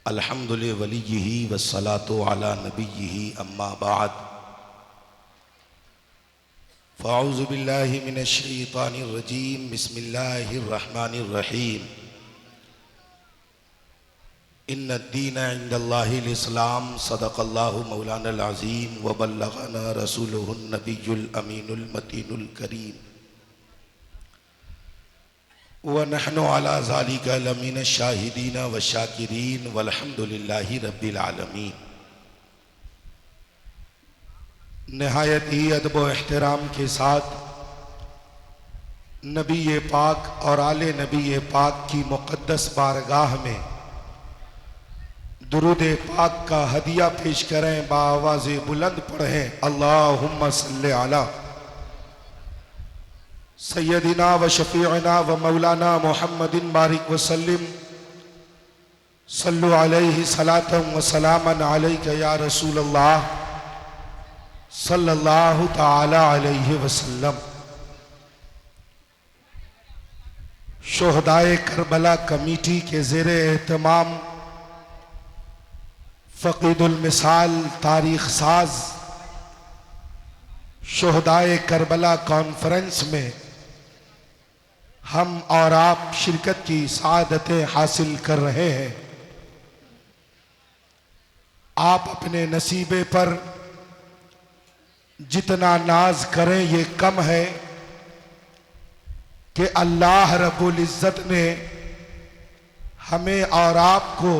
अल्हम्दुलिल्लाहि वलिय्यिही वस्सलातु अला नबिय्यिही अम्मा बाद फ़अऊज़ु बिल्लाहि मिनश शैतानिर रजीम बिस्मिल्लाहिर रहमानिर रहीम इन्नद्दीना इंदल्लाहिल इस्लाम सदक़ल्लाहु मौलानल अज़ीम व बल्लगना रसूलुहुन नबियुल अमीनुल मतीनुल करीम व नहनु अला ज़ालिका लमीन शाहिदीन व शाकिरीन वल्हम्दुलिल्लाहि रब्बिल आलमीन। नहायत ही अदब व एहतराम के साथ नबी पाक और आले नबी पाक की मुक़द्दस बारगाह में दुरूद पाक का हदिया पेश करें, बाआवाज़ बुलंद पढ़ें अल्लाहुम्मा सल्लि अला सय्यदिना व शफ़ीअना व मौलाना मुहम्मदिन बारिक वसल्लिम सल्लु अलैहि सलातम व सलामन अलैका या रसूल अल्लाह सल्लल्लाहु तआला अलैहि वसल्लम। शुहदाए करबला कमेटी के ज़ेरे एहतमाम फ़क़ीदुल मिसाल तारीख़ साज शुहदाए करबला कॉन्फ्रेंस में हम और आप शिरकत की सादतें हासिल कर रहे हैं। आप अपने नसीबे पर जितना नाज करें ये कम है कि अल्लाह रब्बुल इज़्ज़त ने हमें और आपको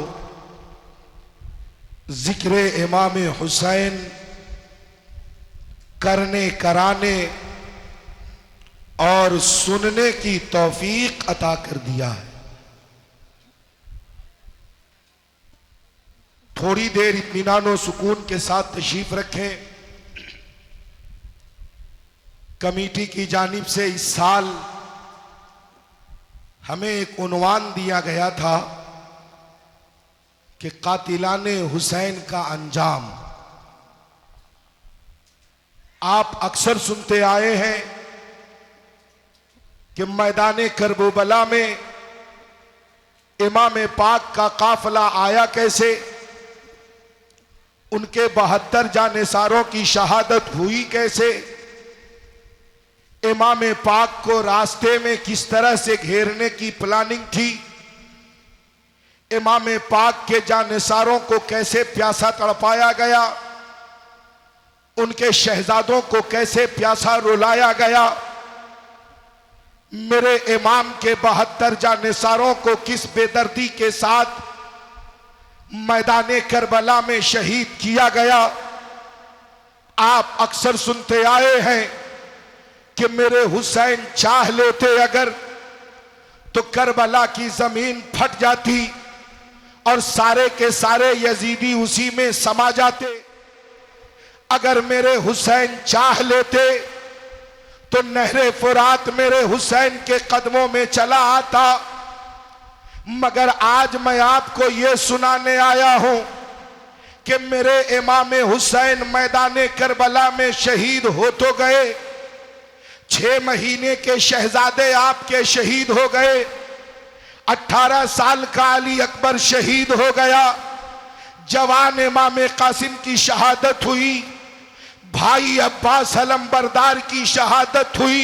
ज़िक्र इमाम हुसैन करने, कराने और सुनने की तौफीक अता कर दिया है। थोड़ी देर इत्मीनान व सुकून के साथ तशरीफ रखें। कमेटी की जानिब से इस साल हमें एक उन्वान दिया गया था कि कातिलाने हुसैन का अंजाम। आप अक्सर सुनते आए हैं कि मैदाने करबला में इमाम पाक का काफिला आया कैसे, उनके 72 जानिसारों की शहादत हुई कैसे, इमाम पाक को रास्ते में किस तरह से घेरने की प्लानिंग थी, इमाम पाक के जानिसारों को कैसे प्यासा तड़पाया गया, उनके शहजादों को कैसे प्यासा रुलाया गया, मेरे इमाम के 72 जानिसारों को किस बेदर्दी के साथ मैदाने करबला में शहीद किया गया। आप अक्सर सुनते आए हैं कि मेरे हुसैन चाह लेते अगर तो करबला की जमीन फट जाती और सारे के सारे यजीदी उसी में समा जाते। अगर मेरे हुसैन चाह लेते तो नहरे फुरात मेरे हुसैन के कदमों में चला आता। मगर आज मैं आपको ये सुनाने आया हूं कि मेरे इमाम हुसैन मैदाने करबला में शहीद हो तो गए, 6 महीने के शहजादे आपके शहीद हो गए, 18 साल का अली अकबर शहीद हो गया, जवान इमाम कासिम की शहादत हुई, भाई अब्बास अलमबरदार की शहादत हुई,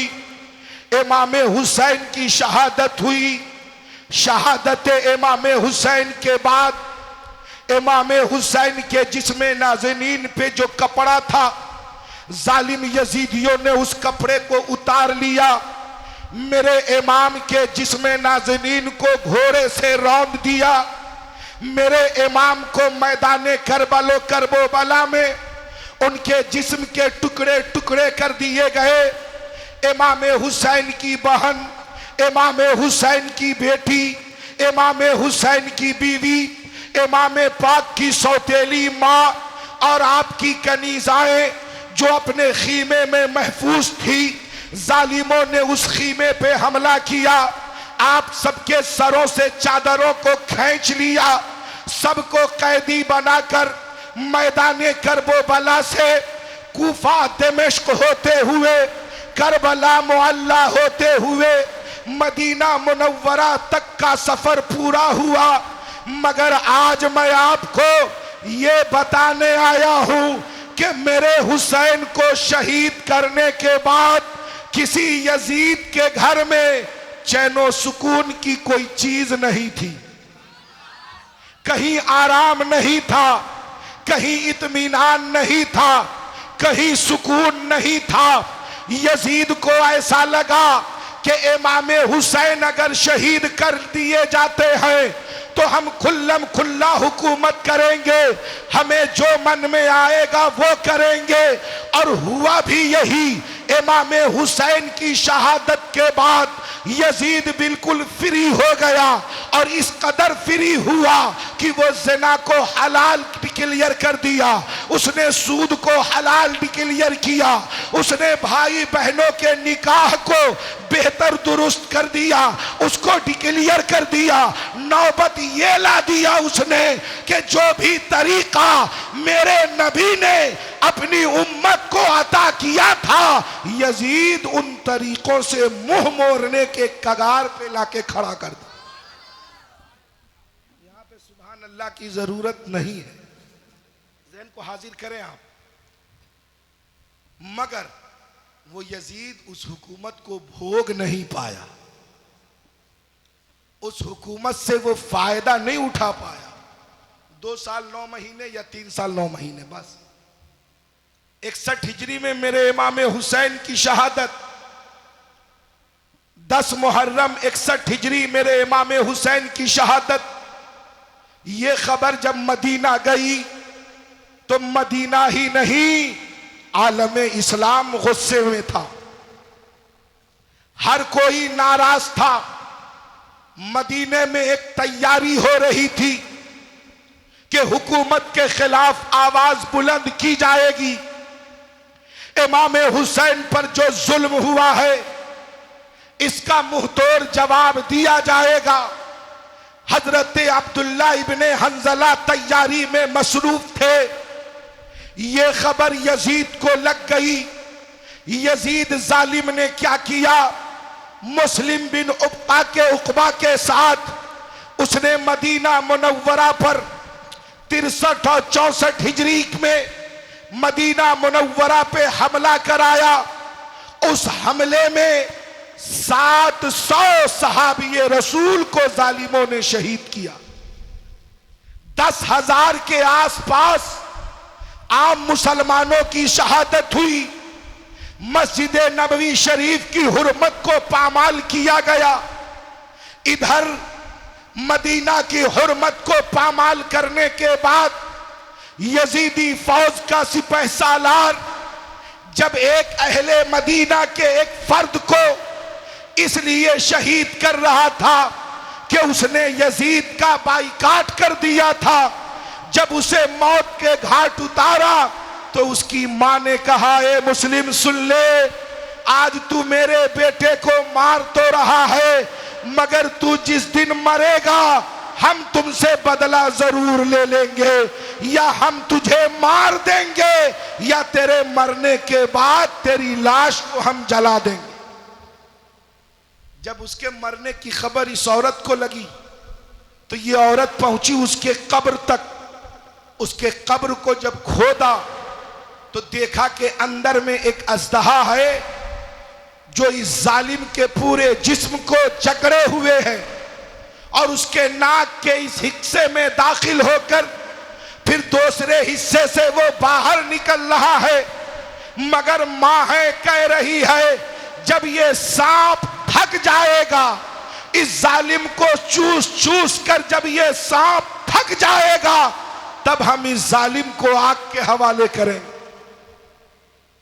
इमाम हुसैन की शहादत हुई। शहादत इमाम हुसैन के बाद इमाम हुसैन के जिस्म नाज़नीन पे जो कपड़ा था, जालिम यजीदियों ने उस कपड़े को उतार लिया, मेरे इमाम के जिस्म नाज़नीन को घोड़े से रौंद दिया, मेरे इमाम को मैदाने करबला में उनके जिस्म के टुकड़े टुकड़े कर दिए गए। इमाम हुसैन की बहन, इमाम हुसैन की बेटी, इमाम हुसैन की बीवी, इमाम पाक की सौतेली माँ और आपकी कनीज़ाएं जो अपने खीमे में महफूज थी, जालिमों ने उस खीमे पे हमला किया, आप सबके सरों से चादरों को खींच लिया, सबको कैदी बनाकर मैदाने करबला से कूफा दमिश्क होते हुए, करबला मुअल्ला होते हुए मदीना मुनव्वरा तक का सफर पूरा हुआ। मगर आज मैं आपको ये बताने आया हूं कि मेरे हुसैन को शहीद करने के बाद किसी यजीद के घर में चैनो सुकून की कोई चीज नहीं थी, कहीं आराम नहीं था, कहीं इत्मीनान नहीं था, कहीं सुकून नहीं था। यजीद को ऐसा लगा कि इमाम हुसैन अगर शहीद कर दिए जाते हैं तो हम खुल्लम खुल्ला हुकूमत करेंगे, हमें जो मन में आएगा वो करेंगे। और हुआ भी यही। इमाम हुसैन की शहादत के बाद यजीद बिल्कुल फ्री हो गया, और इस कदर फ्री हुआ कि वो ज़िना को हलाल डिक्लेयर कर दिया, उसने सूद को हलाल डिक्लेयर किया, उसने भाई बहनों के निकाह को बेहतर दुरुस्त कर दिया, उसको डिक्लेयर कर दिया। नौबत ये ला दिया उसने कि जो भी तरीका मेरे नबी ने अपनी उम्मत को अता किया था, यजीद उन तरीकों से मुंह मोड़ने के कगार पे लाके खड़ा कर दिया। यहां पे सुभान अल्लाह की जरूरत नहीं है, ज़हन को हाजिर करें आप। मगर वो यजीद उस हुकूमत को भोग नहीं पाया, उस हुकूमत से वो फायदा नहीं उठा पाया। 2 साल 9 महीने या 3 साल 9 महीने बस। 61 हिजरी में मेरे इमाम हुसैन की शहादत, 10 मुहर्रम 61 हिजरी मेरे इमाम हुसैन की शहादत। ये खबर जब मदीना गई तो मदीना ही नहीं, आलम इस्लाम गुस्से में था, हर कोई नाराज था। मदीने में एक तैयारी हो रही थी कि हुकूमत के खिलाफ आवाज बुलंद की जाएगी, इमाम हुसैन पर जो जुल्म हुआ है इसका मुंहतोड़ जवाब दिया जाएगा। हजरत अब्दुल्ला इब्ने हंजला तैयारी में मसरूफ थे। ये खबर यजीद को लग गई। यजीद जालिम ने क्या किया, मुस्लिम बिन उकबा के साथ उसने मदीना मुनव्वरा पर 63 और 64 हिजरी में मदीना मुनव्वरा पे हमला कराया। उस हमले में 700 सहाबिये रसूल को जालिमों ने शहीद किया। 10,000 के आसपास आम मुसलमानों की शहादत हुई। मस्जिद नबवी शरीफ की हुर्मत को पामाल किया गया। इधर मदीना की हुर्मत को पामाल करने के बाद यजीदी फौज का सिपहसालार जब एक अहले मदीना के एक फर्द को इसलिए शहीद कर रहा था कि उसने यजीद का बाइकाट कर दिया था, जब उसे मौत के घाट उतारा तो उसकी मां ने कहा, ए मुस्लिम सुन ले, आज तू मेरे बेटे को मार तो रहा है, मगर तू जिस दिन मरेगा हम तुमसे बदला जरूर ले लेंगे, या हम तुझे मार देंगे या तेरे मरने के बाद तेरी लाश को हम जला देंगे। जब उसके मरने की खबर इस औरत को लगी तो ये औरत पहुंची उसके कब्र तक। उसके कब्र को जब खोदा तो देखा कि अंदर में एक अजदहा है जो इस जालिम के पूरे जिस्म को जकड़े हुए है, और उसके नाक के इस हिस्से में दाखिल होकर फिर दूसरे हिस्से से वो बाहर निकल रहा है। मगर मां है कह रही है, जब ये सांप थक जाएगा, इस जालिम को चूस चूस कर जब ये सांप थक जाएगा, तब हम इस जालिम को आग के हवाले करेंगे।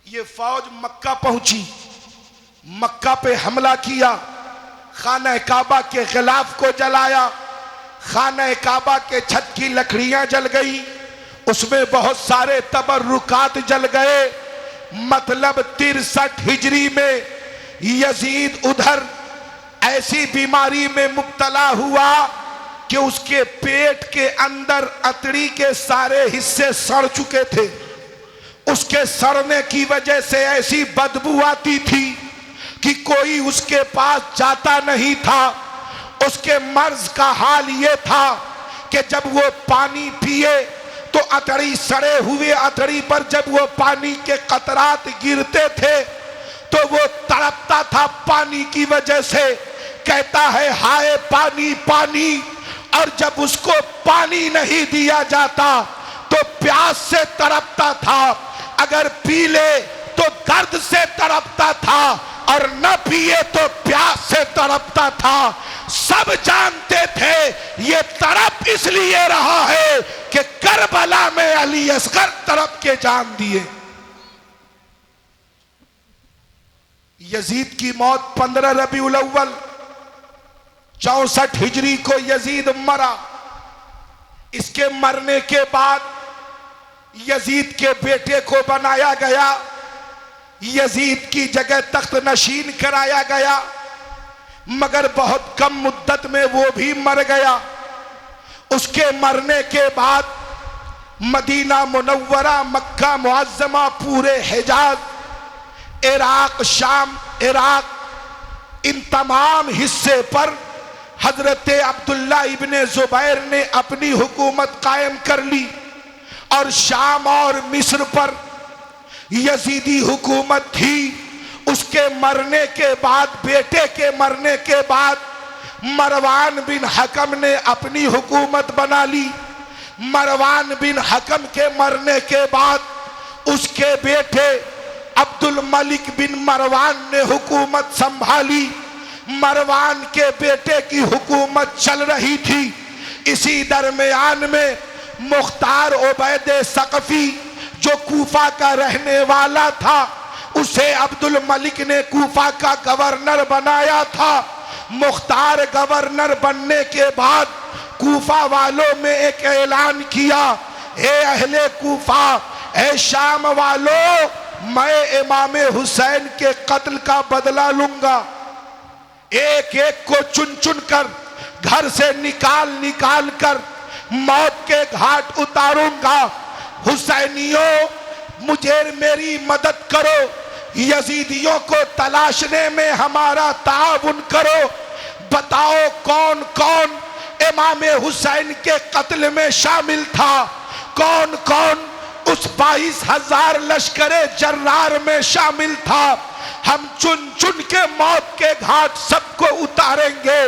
ये फौज मक्का पहुंची, मक्का पे हमला किया, खाना काबा के खिलाफ को जलाया। खाना काबा के छत की लकड़ियां जल गई, उसमें बहुत सारे तबर्रुकात जल गए। मतलब 63 हिजरी में यजीद उधर ऐसी बीमारी में मुब्तला हुआ कि उसके पेट के अंदर अतड़ी के सारे हिस्से सड़ चुके थे। उसके सड़ने की वजह से ऐसी बदबू आती थी कि कोई उसके पास जाता नहीं था। उसके मर्ज का हाल ये था कि जब वो पानी पिए तो अतड़ी, सड़े हुए अतड़ी पर जब वो पानी के कतरात गिरते थे तो वो तड़पता था पानी की वजह से। कहता है हाय पानी पानी, और जब उसको पानी नहीं दिया जाता तो प्यास से तड़पता था, अगर पी ले तो दर्द से तड़पता था, और न पिए तो प्यास से तड़पता था। सब जानते थे ये तड़प इसलिए रहा है कि करबला में अली असगर तड़प के जान दिए। यजीद की मौत 15 रबीउल अव्वल 64 हिजरी को यजीद मरा। इसके मरने के बाद यजीद के बेटे को बनाया गया, यजीद की जगह तख्त नशीन कराया गया, मगर बहुत कम मुद्दत में वो भी मर गया। उसके मरने के बाद मदीना मुनव्वरा, मक्का मुअज्जमा, पूरे हिजाज, इराक, शाम, इराक, इन तमाम हिस्से पर हजरत अब्दुल्ला इब्ने जुबैर ने अपनी हुकूमत कायम कर ली, और शाम और मिस्र पर यजीदी हुकूमत थी। उसके मरने के बाद, बेटे के मरने के बाद, मरवान बिन हकम ने अपनी हुकूमत बना ली। मरवान बिन हकम के मरने के बाद उसके बेटे अब्दुल मलिक बिन मरवान ने हुकूमत संभाली। मरवान के बेटे की हुकूमत चल रही थी। इसी दरमियान में मुख्तार उबैद सकफी, जो कूफा का रहने वाला था, उसे अब्दुल मलिक ने कूफा का गवर्नर बनाया था। मुख्तार गवर्नर बनने के बाद कूफा वालों में एक ऐलान किया, हे अहले कूफा, हे शाम वालों, मैं इमाम हुसैन के कत्ल का बदला लूंगा। एक एक को चुन चुन कर घर से निकाल निकाल कर मौत के घाट उतारूंगा। हुसैनियों, मुझे मेरी मदद करो, यजीदियों को तलाशने में हमारा ताउन करो। बताओ कौन कौन इमाम हुसैन के कत्ल में शामिल था, कौन कौन उस 22,000 लश्करे जर्रार में शामिल था। हम चुन चुन के मौत के घाट सबको उतारेंगे।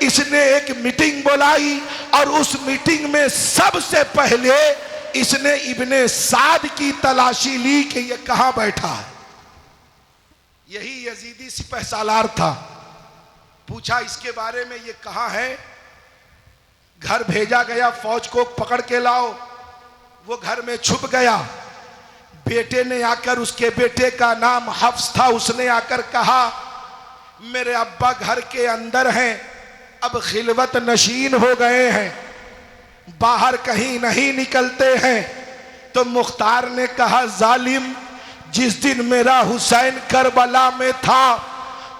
इसने एक मीटिंग बुलाई, और उस मीटिंग में सबसे पहले इसने इब्ने साद की तलाशी ली कि ये कहां बैठा है। यही यजीदी सिपह सालार था। पूछा इसके बारे में, ये कहां है। घर भेजा गया, फौज को पकड़ के लाओ। वो घर में छुप गया। बेटे ने आकर, उसके बेटे का नाम हफ्स था, उसने आकर कहा मेरे अब्बा घर के अंदर हैं, अब खिलवत नशीन हो गए हैं, बाहर कहीं नहीं निकलते हैं। तो मुख्तार ने कहा जालिम, जिस दिन मेरा हुसैन करबला में था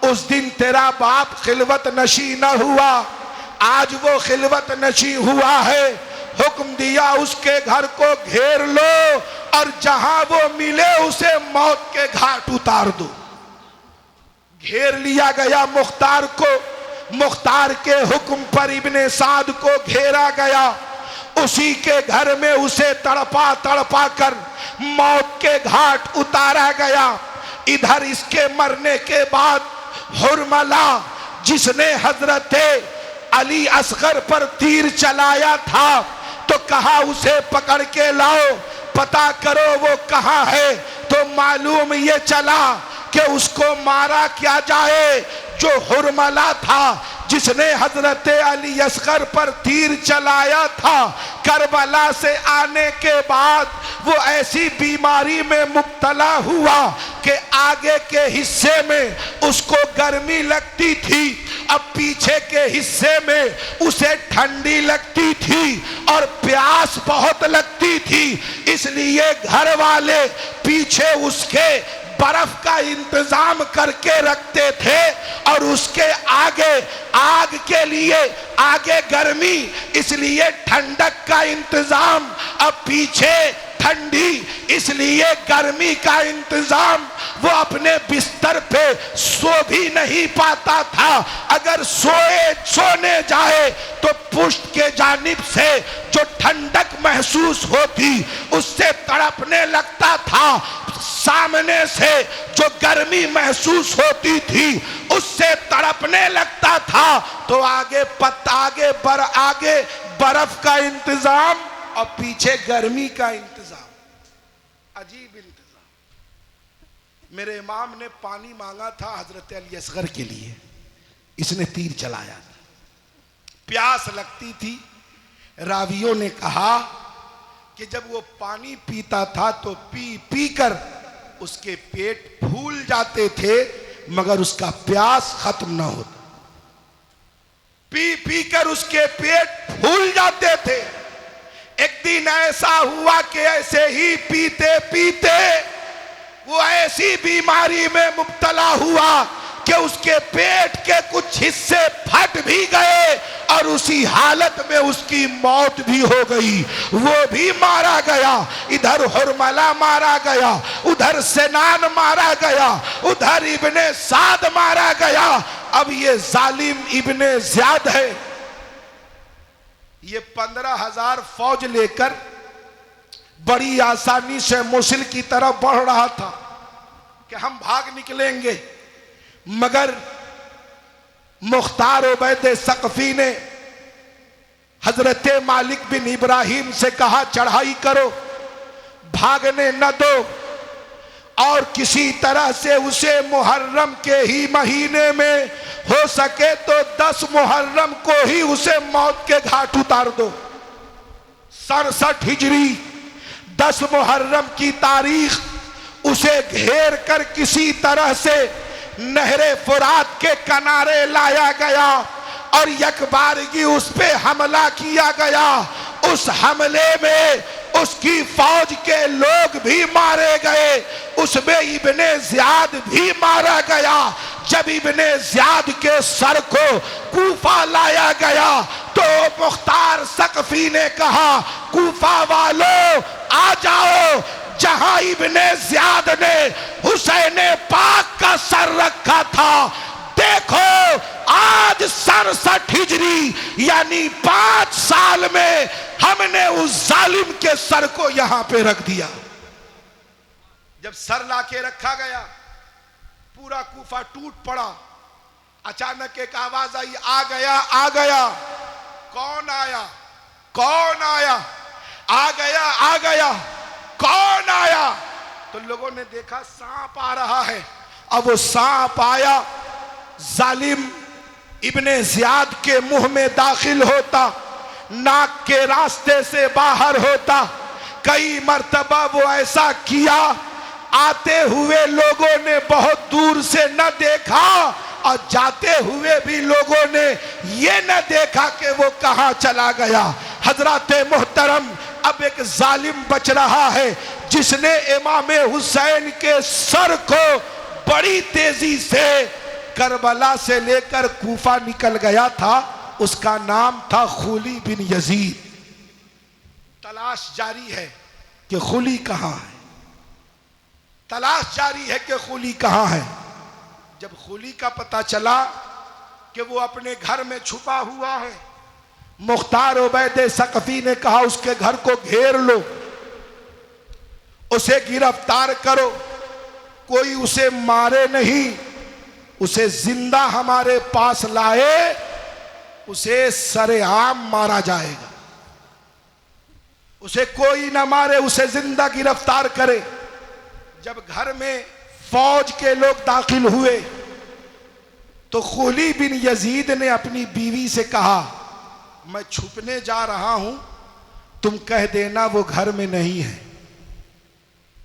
उस दिन तेरा बाप खिलवत नशी न हुआ, आज वो खिलवत नशी हुआ है। हुक्म दिया उसके घर को घेर लो, और जहां वो मिले उसे मौत के घाट उतार दो। घेर लिया गया मुख्तार को। मुख्तार के हुक्म पर इब्ने साद को घेरा गया। उसी के घर में उसे तड़पा तड़पा कर मौत के घाट उतारा गया। इधर इसके मरने के बाद हुरमला, जिसने हजरत अली असगर पर तीर चलाया था, तो कहा उसे पकड़ के लाओ, पता करो वो कहां है। तो मालूम ये चला कि उसको मारा क्या जाए। जो हुरमला था, जिसने हजरत अली असगर पर तीर चलाया था, करबला से आने के बाद वो ऐसी बीमारी में मुब्तला हुआ कि आगे के हिस्से में उसको गर्मी लगती थी, अब पीछे के हिस्से में उसे ठंडी लगती थी और प्यास बहुत लगती थी। इसलिए घर वाले पीछे उसके बर्फ का इंतजाम करके रखते थे, और उसके आगे आग के लिए आगे गर्मी, इसलिए ठंडक का इंतजाम। अब पीछे ठंडी, इसलिए गर्मी का इंतजाम वो अपने बिस्तर पे सो भी नहीं पाता था। अगर सोने जाए तो पुष्ट के जानिब से जो ठंडक महसूस होती उससे तड़पने लगता था, सामने से जो गर्मी महसूस होती थी उससे तड़पने लगता था। तो आगे बर्फ का इंतजाम और पीछे गर्मी का इंतजाम, अजीब इंतजाम। मेरे इमाम ने पानी मांगा था हजरत अली असगर के लिए, इसने तीर चलाया था। प्यास लगती थी। रावियों ने कहा कि जब वो पानी पीता था तो पी कर उसके पेट फूल जाते थे मगर उसका प्यास खत्म ना होता। पी कर उसके पेट फूल जाते थे। एक दिन ऐसा हुआ कि ऐसे ही पीते पीते वो ऐसी बीमारी में मुब्तला हुआ कि उसके पेट के कुछ हिस्से फट भी गए और उसी हालत में उसकी मौत भी हो गई। वो भी मारा गया, इधर हुरमला मारा गया, उधर सेनान मारा गया, उधर इब्ने साद मारा गया। अब ये जालिम इब्ने ज़ियाद है, ये 15,000 फौज लेकर बड़ी आसानी से मोसिल की तरफ बढ़ रहा था कि हम भाग निकलेंगे, मगर मुख्तार उबैद सकफी ने हजरत मालिक बिन इब्राहिम से कहा चढ़ाई करो, भागने न दो और किसी तरह से उसे मुहर्रम के ही महीने में हो सके तो 10 मुहर्रम को ही उसे मौत के घाट उतार दो। 67 हिजरी 10 मुहर्रम की तारीख उसे घेर कर किसी तरह से नहरे फुरात के किनारे लाया गया और यकबारगी उस पे हमला किया गया। उस हमले में उसकी फौज के लोग भी मारे गए, उसमें इब्ने ज़ियाद भी मारा गया। जब इब्ने ज़ियाद के सर को कूफा लाया गया तो मुख्तार सकफी ने कहा कूफा वालों आ जाओ, जहां इब्ने ज़ियाद ने हुसैन पाक का सर रखा था। देखो आज 67 हिजरी यानी 5 साल में हमने उस जालिम के सर को यहां पे रख दिया। जब सर लाके रखा गया पूरा कूफा टूट पड़ा। अचानक एक आवाज आई, आ गया आ गया। कौन आया कौन आया? आ गया आ गया। कौन आया? तो लोगों ने देखा सांप आ रहा है। अब वो सांप आया, जालिम इब्ने ज़ियाद के मुंह में दाखिल होता, नाक के रास्ते से बाहर होता। कई मर्तबा वो ऐसा किया, आते हुए लोगों ने बहुत दूर से न देखा और जाते हुए भी लोगों ने ये न देखा कि वो कहां चला गया। हजरत मोहतरम, अब एक जालिम बच रहा है जिसने इमाम हुसैन के सर को बड़ी तेजी से करबला से लेकर कूफा निकल गया था। उसका नाम था खुली बिन यजीद। तलाश जारी है कि खुली कहां है, तलाश जारी है कि खुली कहां है। जब खुली का पता चला कि वो अपने घर में छुपा हुआ है, मुख्तार उबैद सकफी ने कहा उसके घर को घेर लो, उसे गिरफ्तार करो, कोई उसे मारे नहीं, उसे जिंदा हमारे पास लाए, उसे सरेआम मारा जाएगा। उसे कोई ना मारे, उसे जिंदा गिरफ्तार करे। जब घर में फौज के लोग दाखिल हुए तो खुली बिन यजीद ने अपनी बीवी से कहा मैं छुपने जा रहा हूं, तुम कह देना वो घर में नहीं है।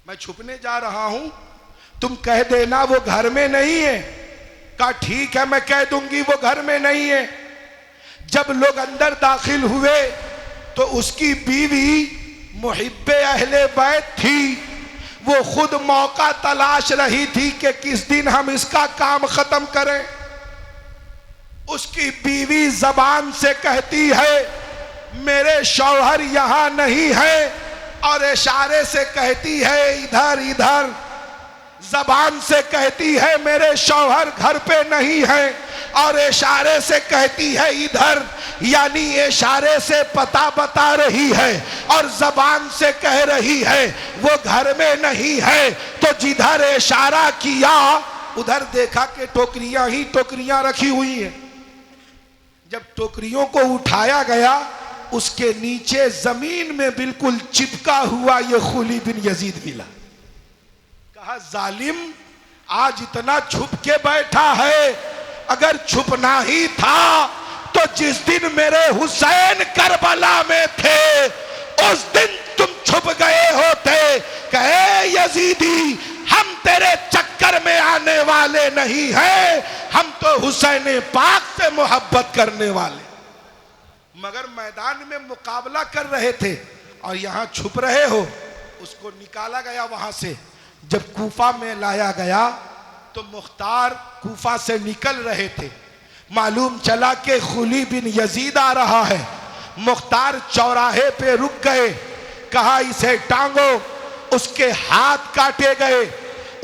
मैं छुपने जा रहा हूं, तुम कह देना वो घर में नहीं है। कहा ठीक है, मैं कह दूंगी वो घर में नहीं है। जब लोग अंदर दाखिल हुए तो उसकी बीवी मुहिब्बे अहले बैत थी, वो खुद मौका तलाश रही थी कि किस दिन हम इसका काम खत्म करें। उसकी बीवी जबान से कहती है मेरे शौहर यहां नहीं है, और इशारे से कहती है इधर इधर, जबान से कहती है मेरे शौहर घर पे नहीं है, और इशारे से कहती है इधर, यानी इशारे से पता बता रही है और जबान से कह रही है वो घर में नहीं है। तो जिधर इशारा किया उधर देखा कि टोकरियां ही टोकरियां रखी हुई हैं। जब टोकरियों को उठाया गया, उसके नीचे जमीन में बिल्कुल चिपका हुआ ये खुली बिन यजीद मिला। कहा जालिम आज इतना छुप के बैठा है, अगर छुपना ही था तो जिस दिन मेरे हुसैन करबला में थे उस दिन तुम छुप गए होते। कहे यजीदी हम तेरे चक्कर में आने वाले नहीं हैं, हम तो हुसैन पाक से मोहब्बत करने वाले। मगर मैदान में मुकाबला कर रहे थे और यहां छुप रहे हो। उसको निकाला गया वहां से। जब कूफा में लाया गया तो मुख्तार कूफा से निकल रहे थे। मालूम चला कि खुली बिन यजीद आ रहा है। मुख्तार चौराहे पे रुक गए, कहा इसे टांगो। उसके हाथ काटे गए,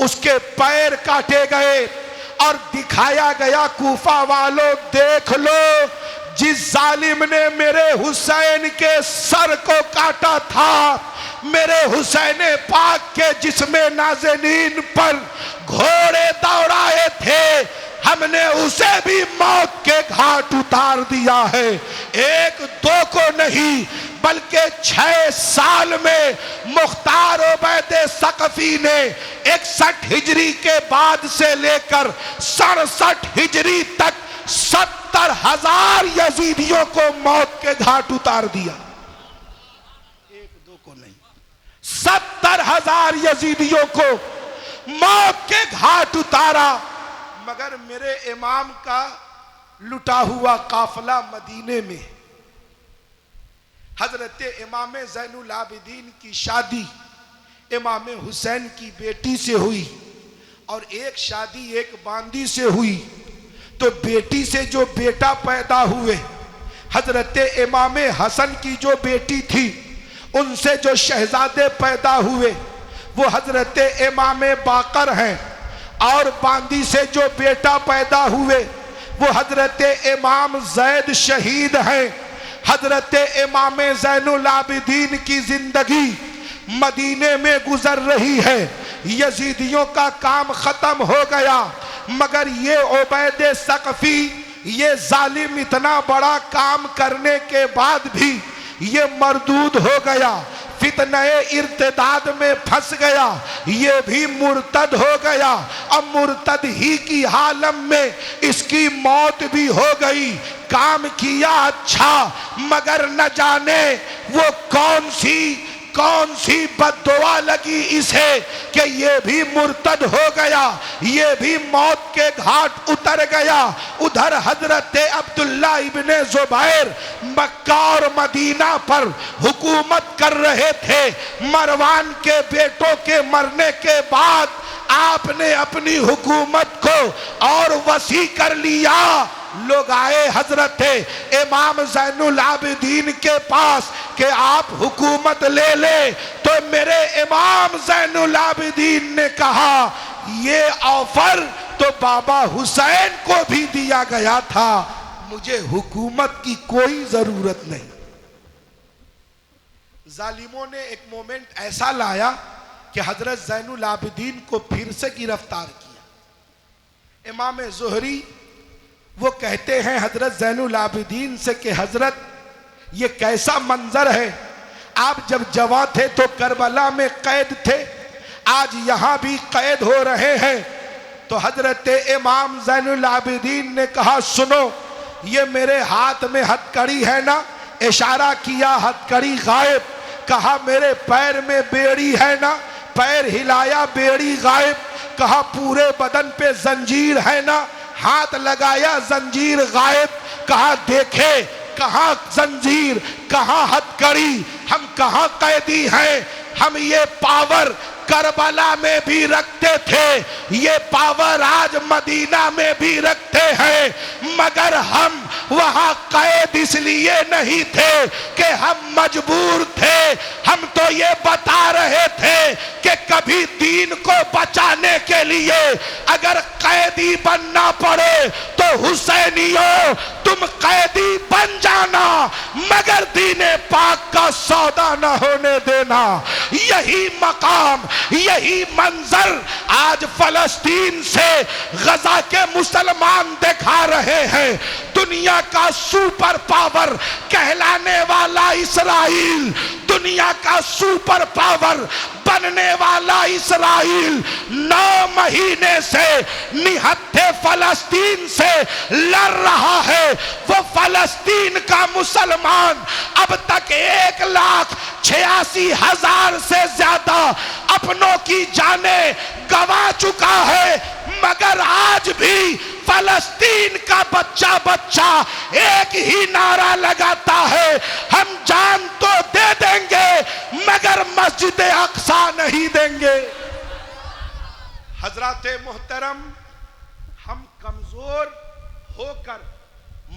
उसके पैर काटे गए और दिखाया गया कूफा वालों देख लो, जिस जालिम ने मेरे हुसैन के सर को काटा था, मेरे हुसैन पाक के जिस्मे नाज़नीन पर घोड़े दौड़ाए थे, हमने उसे भी मौत के घाट उतार दिया है। एक दो को नहीं बल्कि 6 साल में मुख्तार उबैद सकफी ने 61 हिजरी के बाद से लेकर 67 हिजरी तक 70,000 यजीदियों को मौत के घाट उतार दिया। एक दो को नहीं, 70,000 यजीदियों को मौत के घाट उतारा। मगर मेरे इमाम का लुटा हुआ काफिला मदीने में, हजरत इमाम ज़ैनुल आबिदीन की शादी इमाम हुसैन की बेटी से हुई और एक शादी एक बांदी से हुई। तो बेटी से जो बेटा पैदा हुए, हजरत इमाम हसन की जो बेटी थी उनसे जो शहजादे पैदा हुए वो हजरत इमाम बाकर हैं, और बांदी से जो बेटा पैदा हुए वो हजरत इमाम जैद शहीद हैं। हजरत इमाम ज़ैनुल आबिदीन की जिंदगी मदीने में गुजर रही है। यजीदियों का काम खत्म हो गया, मगर ये उबैद सकफी, ये जालिम इतना बड़ा काम करने के बाद भी ये मरदूद हो गया, फितने इर्तिदाद में फंस गया, ये भी मुर्तद हो गया। अब मुर्तद ही की हालत में इसकी मौत भी हो गई। काम किया अच्छा, मगर न जाने वो कौन सी बद्दुआ लगी इसे कि ये भी मुर्तद हो गया, ये भी मौत के घाट उतर गया। उधर हजरत अब्दुल्ला इब्ने जुबैर मक्का और मदीना पर हुकूमत कर रहे थे। मरवान के बेटों के मरने के बाद आपने अपनी हुकूमत को और वसी कर लिया। लोग आए हजरत इमाम ज़ैनुल आबिदीन के पास कि आप हुकूमत ले ले, तो मेरे इमाम ज़ैनुल आबिदीन ने कहा ये ऑफर तो बाबा हुसैन को भी दिया गया था, मुझे हुकूमत की कोई जरूरत नहीं। जालिमों ने एक मोमेंट ऐसा लाया कि हजरत ज़ैनुल आबिदीन को फिर से गिरफ्तार किया। इमाम ज़ुहरी वो कहते हैं हजरत ज़ैनुल आबिदीन से कि हजरत ये कैसा मंजर है, आप जब जवां थे तो करबला में कैद थे, आज यहां भी कैद हो रहे हैं। तो हजरत इमाम ज़ैनुल आबिदीन ने कहा सुनो, ये मेरे हाथ में हथकड़ी है ना, इशारा किया हथकड़ी गायब। कहा मेरे पैर में बेड़ी है ना, पैर हिलाया बेड़ी गायब। कहा पूरे बदन पे जंजीर है ना, हाथ लगाया जंजीर गायब। कहा देखे कहां जंजीर कहां हथकड़ी, हम कहां कैदी हैं। हम ये पावर करबला में भी रखते थे, ये पावर आज मदीना में भी रखते हैं, मगर हम वहां कैद इसलिए नहीं थे कि हम मजबूर थे, हम तो ये बता रहे थे कि कभी दीन को बचाने के लिए अगर कैदी बनना पड़े तो हुसैनियों तुम कैदी बन जाना, मगर दीने पाक का सौदा न होने देना। यही मकाम, यही मंजर आज फलस्तीन से गजा के मुसलमान दिखा रहे हैं। दुनिया का सुपर पावर कहलाने वाला इस्राइल, दुनिया का सुपर पावर बनने वाला इस्राइल 9 महीने से निहत्थे फलस्तीन से लड़ रहा है। वो फलस्तीन का मुसलमान अब तक 1,86,000 से ज्यादा अपनों की जानें गंवा चुका है, मगर आज भी फलस्तीन का बच्चा बच्चा एक ही नारा लगाता है, हम जान तो दे देंगे मगर मस्जिद अक्सा नहीं देंगे। हजराते मोहतरम, हम कमजोर होकर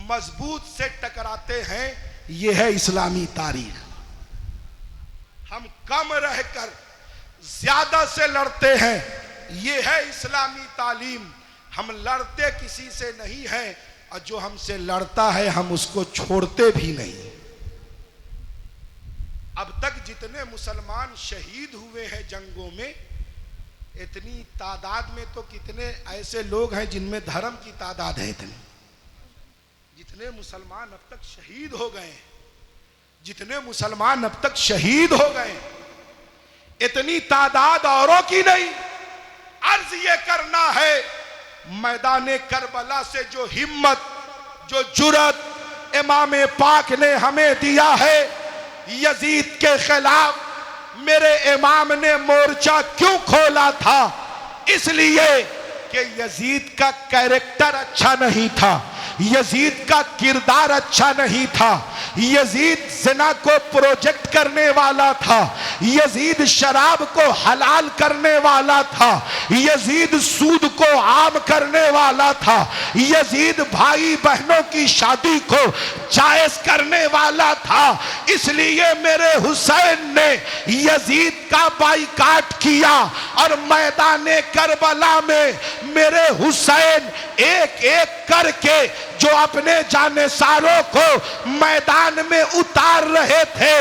मजबूत से टकराते हैं, यह है इस्लामी तारीख। हम कम रहकर ज्यादा से लड़ते हैं, यह है इस्लामी तालीम। हम लड़ते किसी से नहीं है, और जो हमसे लड़ता है हम उसको छोड़ते भी नहीं। अब तक जितने मुसलमान शहीद हुए हैं जंगों में, इतनी तादाद में तो कितने ऐसे लोग हैं जिनमें धर्म की तादाद है इतनी। जितने मुसलमान अब तक शहीद हो गए, जितने मुसलमान अब तक शहीद हो गए, इतनी तादाद औरों की नहीं। अर्ज ये करना है, मैदाने करबला से जो हिम्मत, जो जुर्रत इमाम पाक ने हमें दिया है, यजीद के खिलाफ मेरे इमाम ने मोर्चा क्यों खोला था? इसलिए कि यजीद का कैरेक्टर अच्छा नहीं था, यजीद का किरदार अच्छा नहीं था, यजीद ज़िना को प्रोजेक्ट करने वाला था, यजीद शराब को हलाल करने वाला था, यजीद सूद को आम करने वाला था, यजीद भाई बहनों की शादी को जायज करने वाला था। इसलिए मेरे हुसैन ने यजीद का बाइकाट किया और मैदाने करबला में मेरे हुसैन एक एक करके जो अपने जानेसारों को मैदान में उतार रहे थे,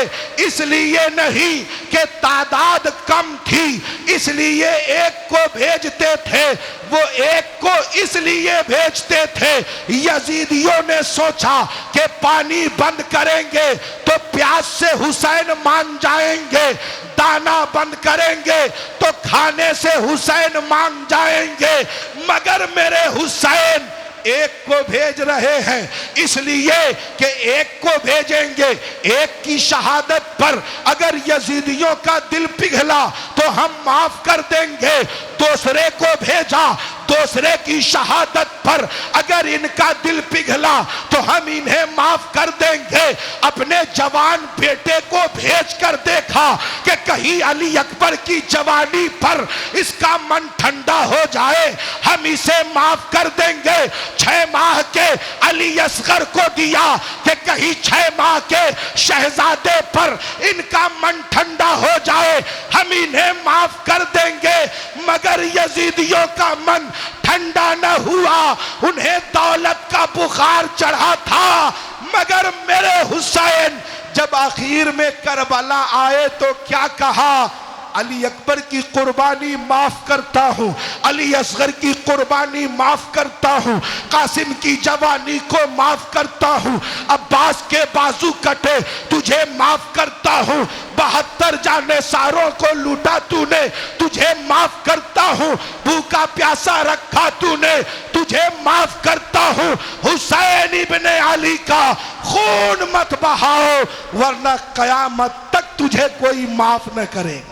इसलिए नहीं कि तादाद कम थी, इसलिए एक को भेजते थे, वो एक को इसलिए भेजते थे, यजीदियों ने सोचा कि पानी बंद करेंगे तो प्यास से हुसैन मान जाएंगे, दाना बंद करेंगे तो खाने से हुसैन मान जाएंगे, मगर मेरे हुसैन एक को भेज रहे हैं, इसलिए कि एक को भेजेंगे, एक की शहादत पर अगर यजीदियों का दिल पिघला तो हम माफ कर देंगे। दूसरे को भेजा, दूसरे की शहादत पर अगर इनका दिल पिघला तो हम इन्हें माफ कर देंगे। अपने जवान बेटे को भेज कर देखा कि कहीं अली अकबर की जवानी पर इसका मन ठंडा हो जाए, हम इसे माफ कर देंगे। 6 माह के अली असगर को दिया कि कहीं 6 माह के शहजादे पर इनका मन ठंडा हो जाए, हम इन्हें माफ कर देंगे। मगर यजीदियों का मन ठंडा न हुआ, उन्हें दौलत का बुखार चढ़ा था। मगर मेरे हुसैन जब आखिर में करबला आए तो क्या कहा? अली अकबर की कुर्बानी माफ करता हूँ, अली असगर की कुर्बानी माफ करता हूँ, कासिम की जवानी को माफ करता हूँ, अब्बास के बाजू कटे तुझे माफ करता हूँ, 72 जानेसारों को लूटा तूने, तुझे माफ करता हूँ, भूखा प्यासा रखा तूने, तुझे माफ करता हूँ। हुसैन इब्ने अली का खून मत बहाओ वरना कयामत तक तुझे कोई माफ न करेगा।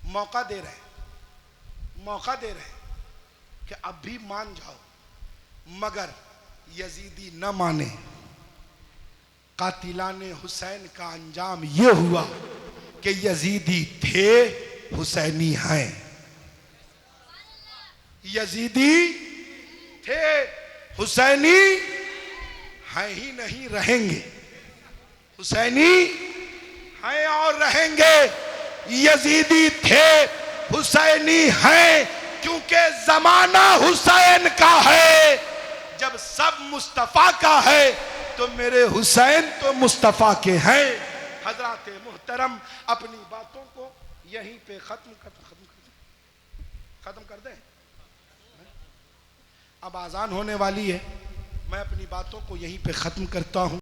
मौका दे रहे कि अब भी मान जाओ, मगर यजीदी न माने। कातिलाने हुसैन का अंजाम यह हुआ कि यजीदी थे, हुसैनी हैं। यजीदी थे, हुसैनी हैं ही नहीं रहेंगे। हुसैनी हैं और रहेंगे। यजीदी थे, हुसैनी हैं, क्योंकि जमाना हुसैन का है। जब सब मुस्तफा का है तो मेरे हुसैन तो मुस्तफा के हैं। हजरत मुहतरम, अपनी बातों को यहीं पे खत्म कर दें। अब आजान होने वाली है, मैं अपनी बातों को यहीं पे खत्म करता हूं।